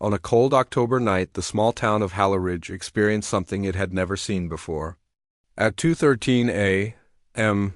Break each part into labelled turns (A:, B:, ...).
A: On a cold October night, the small town of Halleridge experienced something it had never seen before. At 2:13 a.m.,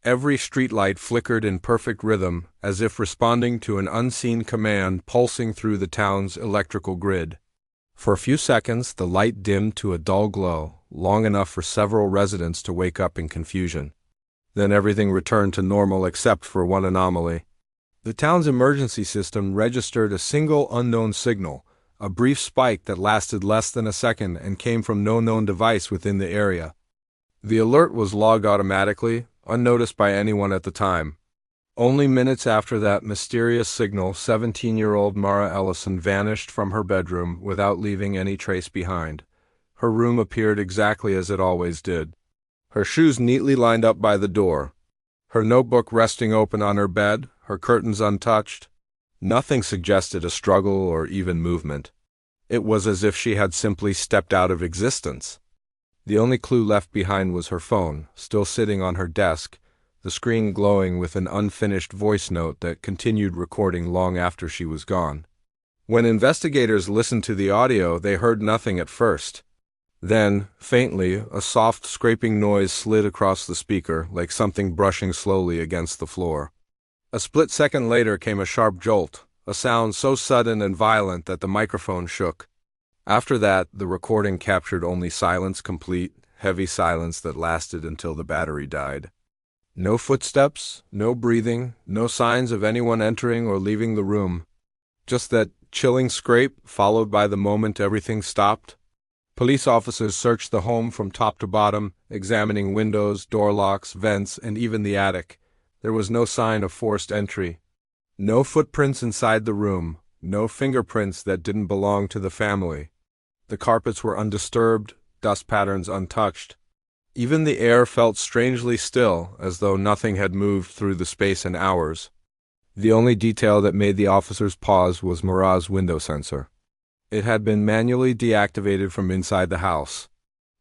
A: every streetlight flickered in perfect rhythm, as if responding to an unseen command pulsing through the town's electrical grid. For a few seconds, the light dimmed to a dull glow, long enough for several residents to wake up in confusion. Then everything returned to normal except for one anomaly. The town's emergency system registered a single unknown signal, a brief spike that lasted less than a second and came from no known device within the area. The alert was logged automatically, unnoticed by anyone at the time. Only minutes after that mysterious signal, 17-year-old Mara Ellison vanished from her bedroom without leaving any trace behind. Her room appeared exactly as it always did. Her shoes neatly lined up by the door. Her notebook resting open on her bed, her curtains untouched. Nothing suggested a struggle or even movement. It was as if she had simply stepped out of existence. The only clue left behind was her phone, still sitting on her desk, the screen glowing with an unfinished voice note that continued recording long after she was gone. When investigators listened to the audio, they heard nothing at first. Then, faintly, a soft scraping noise slid across the speaker, like something brushing slowly against the floor. A split second later came a sharp jolt, a sound so sudden and violent that the microphone shook. After that, the recording captured only silence, complete, heavy silence that lasted until the battery died. No footsteps, no breathing, no signs of anyone entering or leaving the room. Just that chilling scrape, followed by the moment everything stopped. Police officers searched the home from top to bottom, examining windows, door locks, vents, and even the attic. There was no sign of forced entry. No footprints inside the room, no fingerprints that didn't belong to the family. The carpets were undisturbed, dust patterns untouched. Even the air felt strangely still, as though nothing had moved through the space in hours. The only detail that made the officers pause was Mara's window sensor. It had been manually deactivated from inside the house.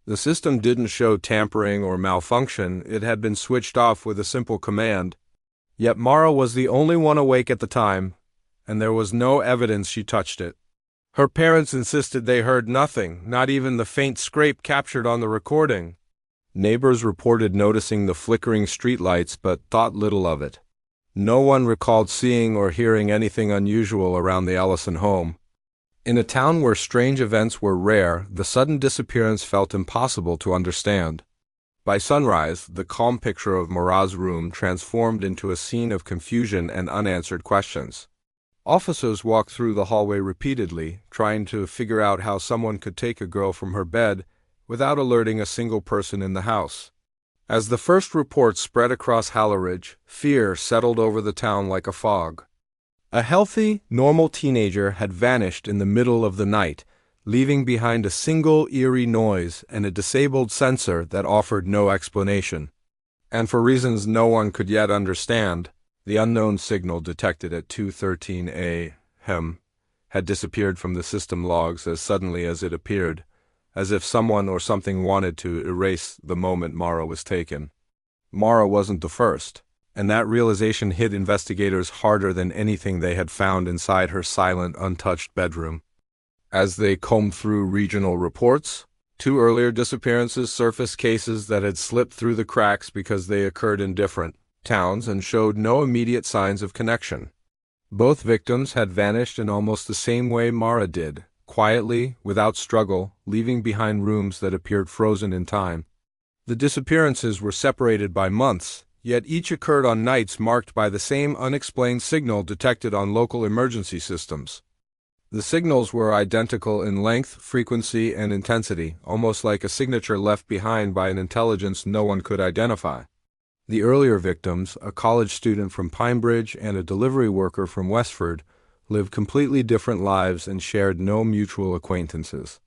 A: The system didn't show tampering or malfunction, it had been switched off with a simple command. Yet Mara was the only one awake at the time, and there was no evidence she touched it. Her parents insisted they heard nothing, not even the faint scrape captured on the recording. Neighbors reported noticing the flickering streetlights but thought little of it. No one recalled seeing or hearing anything unusual around the Ellison home. In a town where strange events were rare, the sudden disappearance felt impossible to understand. By sunrise, the calm picture of Mara's room transformed into a scene of confusion and unanswered questions. Officers walked through the hallway repeatedly, trying to figure out how someone could take a girl from her bed without alerting a single person in the house. As the first reports spread across Halleridge, fear settled over the town like a fog. A healthy, normal teenager had vanished in the middle of the night, leaving behind a single eerie noise and a disabled sensor that offered no explanation. And for reasons no one could yet understand, the unknown signal detected at 2:13 a.m. had disappeared from the system logs as suddenly as it appeared, as if someone or something wanted to erase the moment Mara was taken. Mara wasn't the first, and that realization hit investigators harder than anything they had found inside her silent, untouched bedroom. As they combed through regional reports, 2 earlier disappearances surfaced, cases that had slipped through the cracks because they occurred in different towns and showed no immediate signs of connection. Both victims had vanished in almost the same way Mara did, quietly, without struggle, leaving behind rooms that appeared frozen in time. The disappearances were separated by months, yet each occurred on nights marked by the same unexplained signal detected on local emergency systems. The signals were identical in length, frequency, and intensity, almost like a signature left behind by an intelligence no one could identify. The earlier victims, a college student from Pinebridge and a delivery worker from Westford, lived completely different lives and shared no mutual acquaintances.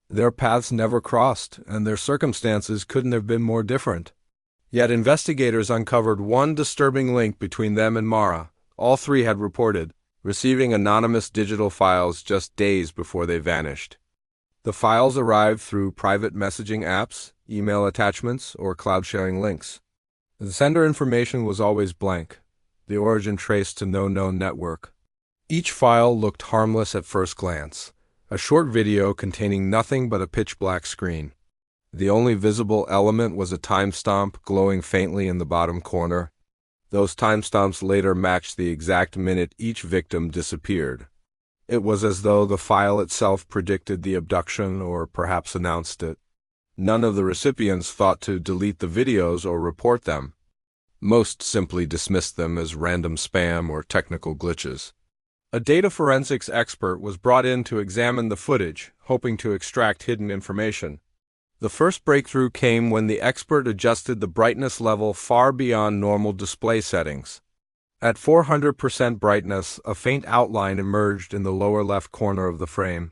A: Their paths never crossed, and their circumstances couldn't have been more different. Yet investigators uncovered one disturbing link between them and Mara. All 3 had reported receiving anonymous digital files just days before they vanished. The files arrived through private messaging apps, email attachments, or cloud-sharing links. The sender information was always blank, the origin traced to no known network. Each file looked harmless at first glance, A short video containing nothing but a pitch-black screen. The only visible element was a timestamp glowing faintly in the bottom corner. Those timestamps later matched the exact minute each victim disappeared. It was as though the file itself predicted the abduction or perhaps announced it. None of the recipients thought to delete the videos or report them. Most simply dismissed them as random spam or technical glitches. A data forensics expert was brought in to examine the footage, hoping to extract hidden information. The first breakthrough came when the expert adjusted the brightness level far beyond normal display settings. At 400% brightness, a faint outline emerged in the lower left corner of the frame.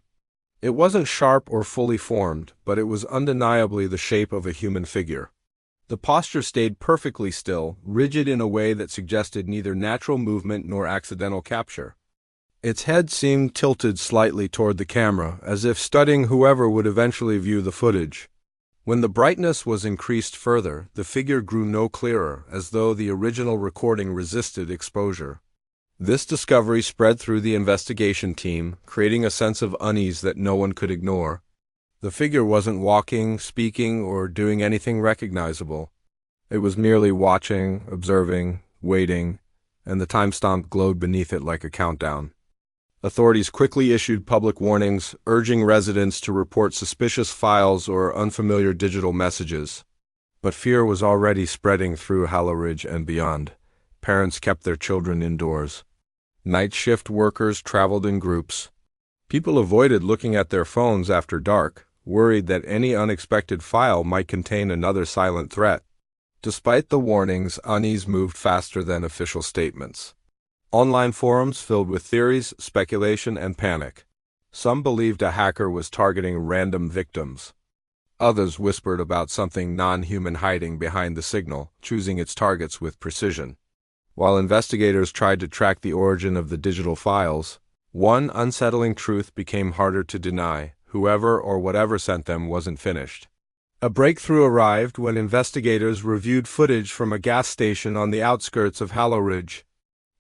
A: It wasn't sharp or fully formed, but it was undeniably the shape of a human figure. The posture stayed perfectly still, rigid in a way that suggested neither natural movement nor accidental capture. Its head seemed tilted slightly toward the camera, as if studying whoever would eventually view the footage. When the brightness was increased further, the figure grew no clearer, as though the original recording resisted exposure. This discovery spread through the investigation team, creating a sense of unease that no one could ignore. The figure wasn't walking, speaking, or doing anything recognizable. It was merely watching, observing, waiting, and the timestamp glowed beneath it like a countdown. Authorities quickly issued public warnings, urging residents to report suspicious files or unfamiliar digital messages. But fear was already spreading through Hala Ridge and beyond. Parents kept their children indoors. Night shift workers traveled in groups. People avoided looking at their phones after dark, worried that any unexpected file might contain another silent threat. Despite the warnings, unease moved faster than official statements. Online forums filled with theories, speculation, and panic. Some believed a hacker was targeting random victims. Others whispered about something non-human hiding behind the signal, choosing its targets with precision. While investigators tried to track the origin of the digital files, one unsettling truth became harder to deny: whoever or whatever sent them wasn't finished. A breakthrough arrived when investigators reviewed footage from a gas station on the outskirts of Hala Ridge.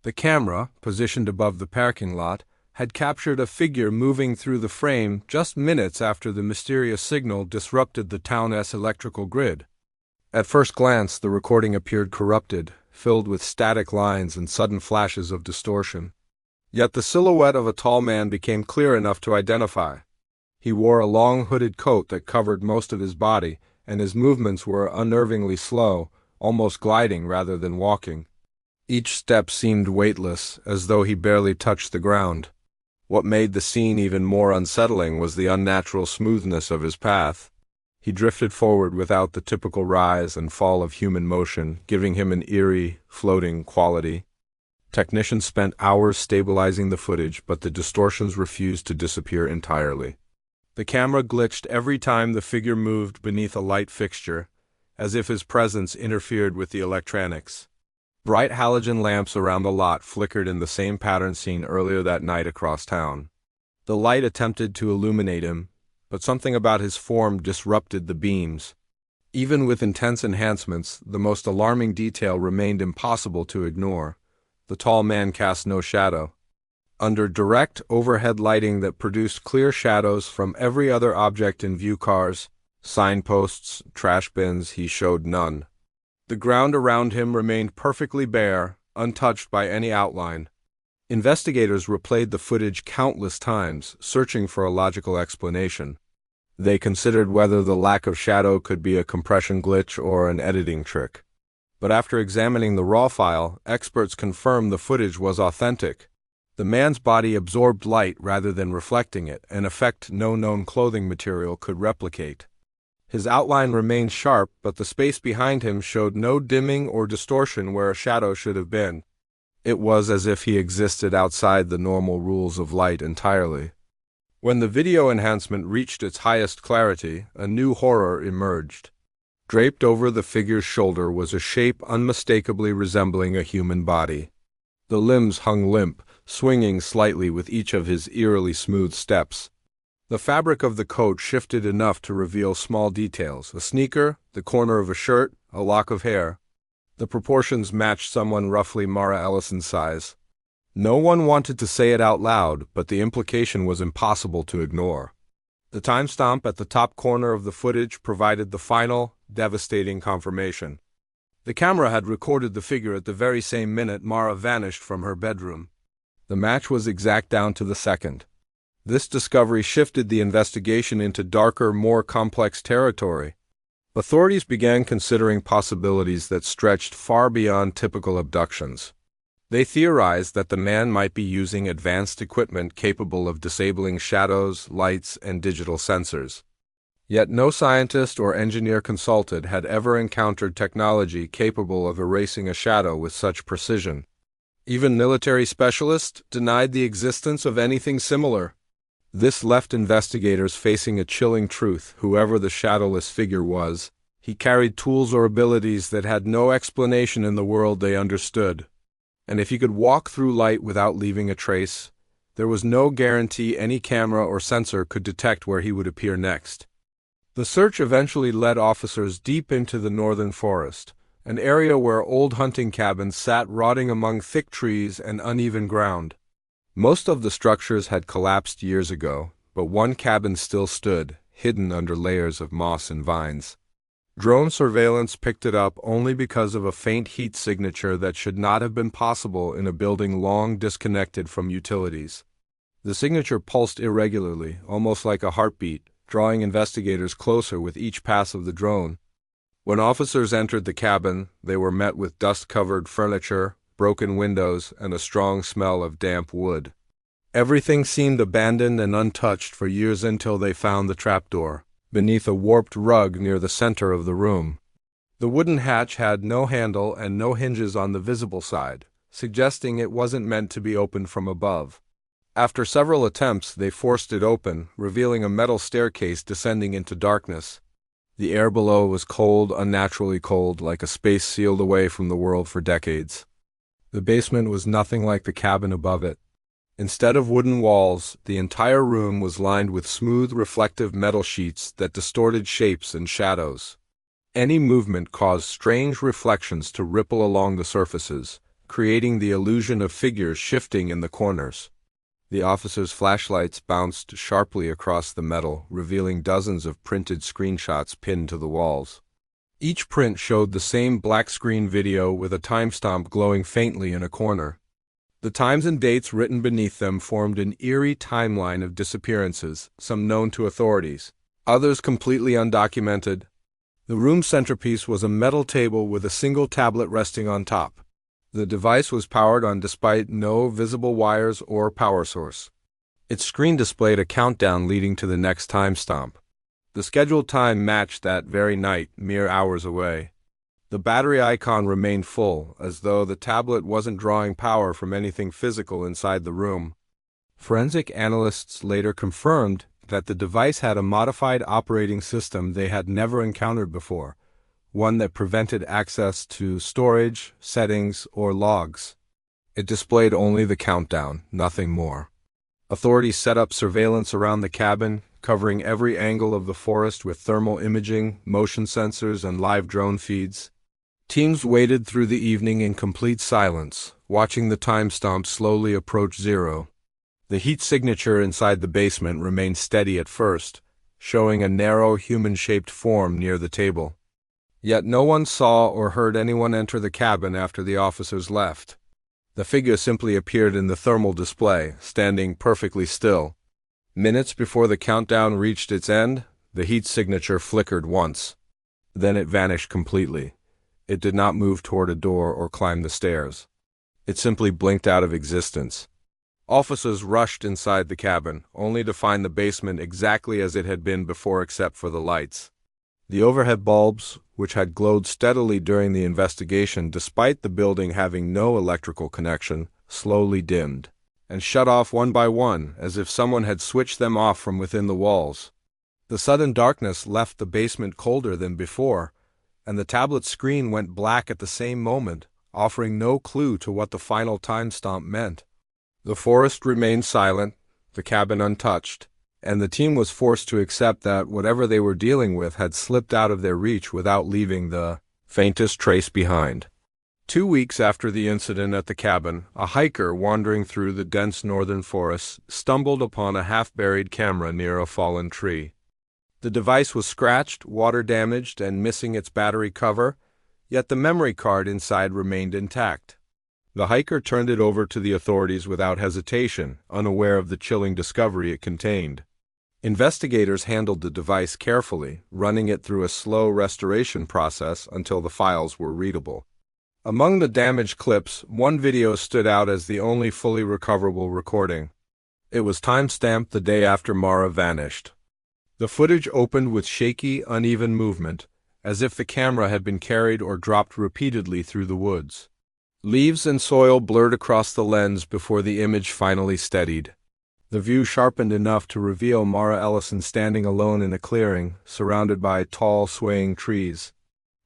A: The camera, positioned above the parking lot, had captured a figure moving through the frame just minutes after the mysterious signal disrupted the town's electrical grid. At first glance, the recording appeared corrupted, filled with static lines and sudden flashes of distortion. Yet the silhouette of a tall man became clear enough to identify. He wore a long hooded coat that covered most of his body, and his movements were unnervingly slow, almost gliding rather than walking. Each step seemed weightless, as though he barely touched the ground. What made the scene even more unsettling was the unnatural smoothness of his path. He drifted forward without the typical rise and fall of human motion, giving him an eerie, floating quality. Technicians spent hours stabilizing the footage, but the distortions refused to disappear entirely. The camera glitched every time the figure moved beneath a light fixture, as if his presence interfered with the electronics. Bright halogen lamps around the lot flickered in the same pattern seen earlier that night across town. The light attempted to illuminate him, but something about his form disrupted the beams. Even with intense enhancements, the most alarming detail remained impossible to ignore. The tall man cast no shadow. Under direct overhead lighting that produced clear shadows from every other object in view: cars, signposts, trash bins, he showed none. The ground around him remained perfectly bare, untouched by any outline. Investigators replayed the footage countless times, searching for a logical explanation. They considered whether the lack of shadow could be a compression glitch or an editing trick. But after examining the raw file, experts confirmed the footage was authentic. The man's body absorbed light rather than reflecting it, an effect no known clothing material could replicate. His outline remained sharp, but the space behind him showed no dimming or distortion where a shadow should have been. It was as if he existed outside the normal rules of light entirely. When the video enhancement reached its highest clarity, a new horror emerged. Draped over the figure's shoulder was a shape unmistakably resembling a human body. The limbs hung limp, swinging slightly with each of his eerily smooth steps. The fabric of the coat shifted enough to reveal small details: a sneaker, the corner of a shirt, a lock of hair. The proportions matched someone roughly Mara Ellison's size. No one wanted to say it out loud, but the implication was impossible to ignore. The timestamp at the top corner of the footage provided the final, devastating confirmation. The camera had recorded the figure at the very same minute Mara vanished from her bedroom. The match was exact down to the second. This discovery shifted the investigation into darker, more complex territory. Authorities began considering possibilities that stretched far beyond typical abductions. They theorized that the man might be using advanced equipment capable of disabling shadows, lights, and digital sensors. Yet no scientist or engineer consulted had ever encountered technology capable of erasing a shadow with such precision. Even military specialists denied the existence of anything similar. This left investigators facing a chilling truth: whoever the shadowless figure was, he carried tools or abilities that had no explanation in the world they understood. And if he could walk through light without leaving a trace, there was no guarantee any camera or sensor could detect where he would appear next. The search eventually led officers deep into the northern forest, an area where old hunting cabins sat rotting among thick trees and uneven ground. Most of the structures had collapsed years ago, but one cabin still stood, hidden under layers of moss and vines. Drone surveillance picked it up only because of a faint heat signature that should not have been possible in a building long disconnected from utilities. The signature pulsed irregularly, almost like a heartbeat, drawing investigators closer with each pass of the drone. When officers entered the cabin, they were met with dust-covered furniture, broken windows, and a strong smell of damp wood. Everything seemed abandoned and untouched for years until they found the trapdoor, beneath a warped rug near the center of the room. The wooden hatch had no handle and no hinges on the visible side, suggesting it wasn't meant to be opened from above. After several attempts, they forced it open, revealing a metal staircase descending into darkness. The air below was cold, unnaturally cold, like a space sealed away from the world for decades. The basement was nothing like the cabin above it. Instead of wooden walls, the entire room was lined with smooth, reflective metal sheets that distorted shapes and shadows. Any movement caused strange reflections to ripple along the surfaces, creating the illusion of figures shifting in the corners. The officers' flashlights bounced sharply across the metal, revealing dozens of printed screenshots pinned to the walls. Each print showed the same black screen video with a timestamp glowing faintly in a corner. The times and dates written beneath them formed an eerie timeline of disappearances, some known to authorities, others completely undocumented. The room's centerpiece was a metal table with a single tablet resting on top. The device was powered on despite no visible wires or power source. Its screen displayed a countdown leading to the next timestamp. The scheduled time matched that very night, mere hours away. The battery icon remained full, as though the tablet wasn't drawing power from anything physical inside the room. Forensic analysts later confirmed that the device had a modified operating system they had never encountered before, one that prevented access to storage, settings, or logs. It displayed only the countdown, nothing more. Authorities set up surveillance around the cabin, covering every angle of the forest with thermal imaging, motion sensors, and live drone feeds. Teams waited through the evening in complete silence, watching the timestamp slowly approach zero. The heat signature inside the basement remained steady at first, showing a narrow, human-shaped form near the table. Yet no one saw or heard anyone enter the cabin after the officers left. The figure simply appeared in the thermal display, standing perfectly still. Minutes before the countdown reached its end, the heat signature flickered once. Then it vanished completely. It did not move toward a door or climb the stairs. It simply blinked out of existence. Officers rushed inside the cabin, only to find the basement exactly as it had been before except for the lights. The overhead bulbs, which had glowed steadily during the investigation despite the building having no electrical connection, slowly dimmed, and shut off one by one as if someone had switched them off from within the walls. The sudden darkness left the basement colder than before, and the tablet screen went black at the same moment, offering no clue to what the final timestamp meant. The forest remained silent, the cabin untouched, and the team was forced to accept that whatever they were dealing with had slipped out of their reach without leaving the faintest trace behind. 2 weeks after the incident at the cabin, a hiker wandering through the dense northern forests stumbled upon a half-buried camera near a fallen tree. The device was scratched, water-damaged, and missing its battery cover, yet the memory card inside remained intact. The hiker turned it over to the authorities without hesitation, unaware of the chilling discovery it contained. Investigators handled the device carefully, running it through a slow restoration process until the files were readable. Among the damaged clips, one video stood out as the only fully recoverable recording. It was time-stamped the day after Mara vanished. The footage opened with shaky, uneven movement, as if the camera had been carried or dropped repeatedly through the woods. Leaves and soil blurred across the lens before the image finally steadied. The view sharpened enough to reveal Mara Ellison standing alone in a clearing, surrounded by tall, swaying trees.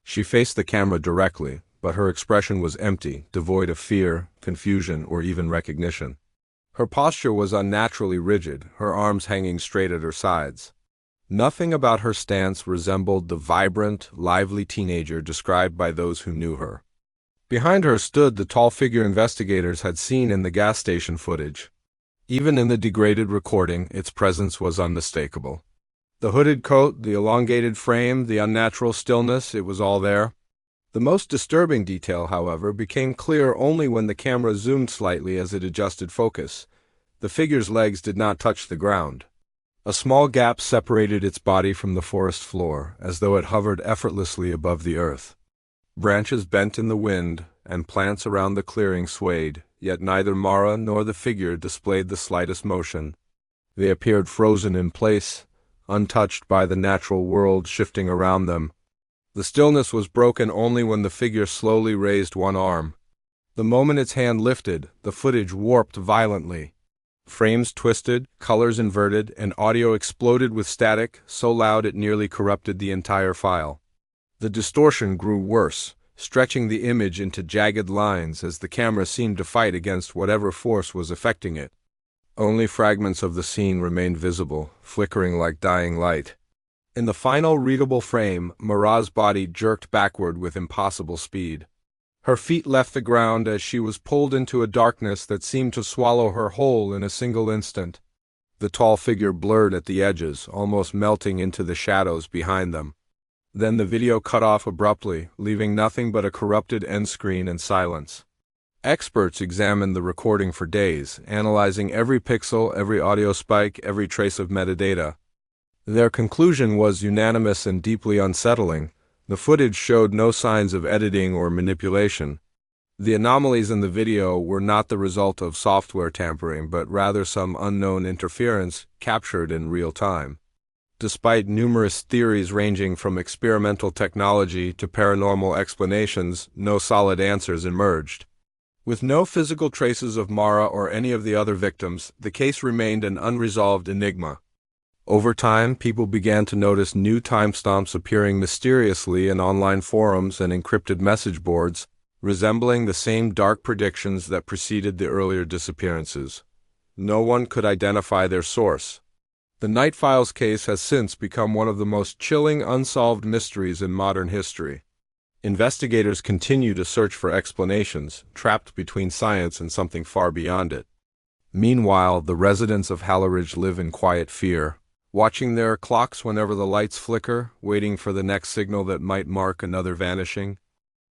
A: She faced the camera directly, but her expression was empty, devoid of fear, confusion, or even recognition. Her posture was unnaturally rigid, her arms hanging straight at her sides. Nothing about her stance resembled the vibrant, lively teenager described by those who knew her. Behind her stood the tall figure investigators had seen in the gas station footage. Even in the degraded recording, its presence was unmistakable. The hooded coat, the elongated frame, the unnatural stillness, it was all there. The most disturbing detail, however, became clear only when the camera zoomed slightly as it adjusted focus. The figure's legs did not touch the ground. A small gap separated its body from the forest floor, as though it hovered effortlessly above the earth. Branches bent in the wind, and plants around the clearing swayed, yet neither Mara nor the figure displayed the slightest motion. They appeared frozen in place, untouched by the natural world shifting around them. The stillness was broken only when the figure slowly raised one arm. The moment its hand lifted, the footage warped violently. Frames twisted, colors inverted, and audio exploded with static, so loud it nearly corrupted the entire file. The distortion grew worse, stretching the image into jagged lines as the camera seemed to fight against whatever force was affecting it. Only fragments of the scene remained visible, flickering like dying light. In the final readable frame, Mara's body jerked backward with impossible speed. Her feet left the ground as she was pulled into a darkness that seemed to swallow her whole in a single instant. The tall figure blurred at the edges, almost melting into the shadows behind them. Then the video cut off abruptly, leaving nothing but a corrupted end screen and silence. Experts examined the recording for days, analyzing every pixel, every audio spike, every trace of metadata. Their conclusion was unanimous and deeply unsettling. The footage showed no signs of editing or manipulation. The anomalies in the video were not the result of software tampering, but rather some unknown interference captured in real time. Despite numerous theories ranging from experimental technology to paranormal explanations, no solid answers emerged. With no physical traces of Mara or any of the other victims, the case remained an unresolved enigma. Over time, people began to notice new timestamps appearing mysteriously in online forums and encrypted message boards, resembling the same dark predictions that preceded the earlier disappearances. No one could identify their source. The Night Files case has since become one of the most chilling unsolved mysteries in modern history. Investigators continue to search for explanations, trapped between science and something far beyond it. Meanwhile, the residents of Halleridge live in quiet fear, watching their clocks whenever the lights flicker, waiting for the next signal that might mark another vanishing.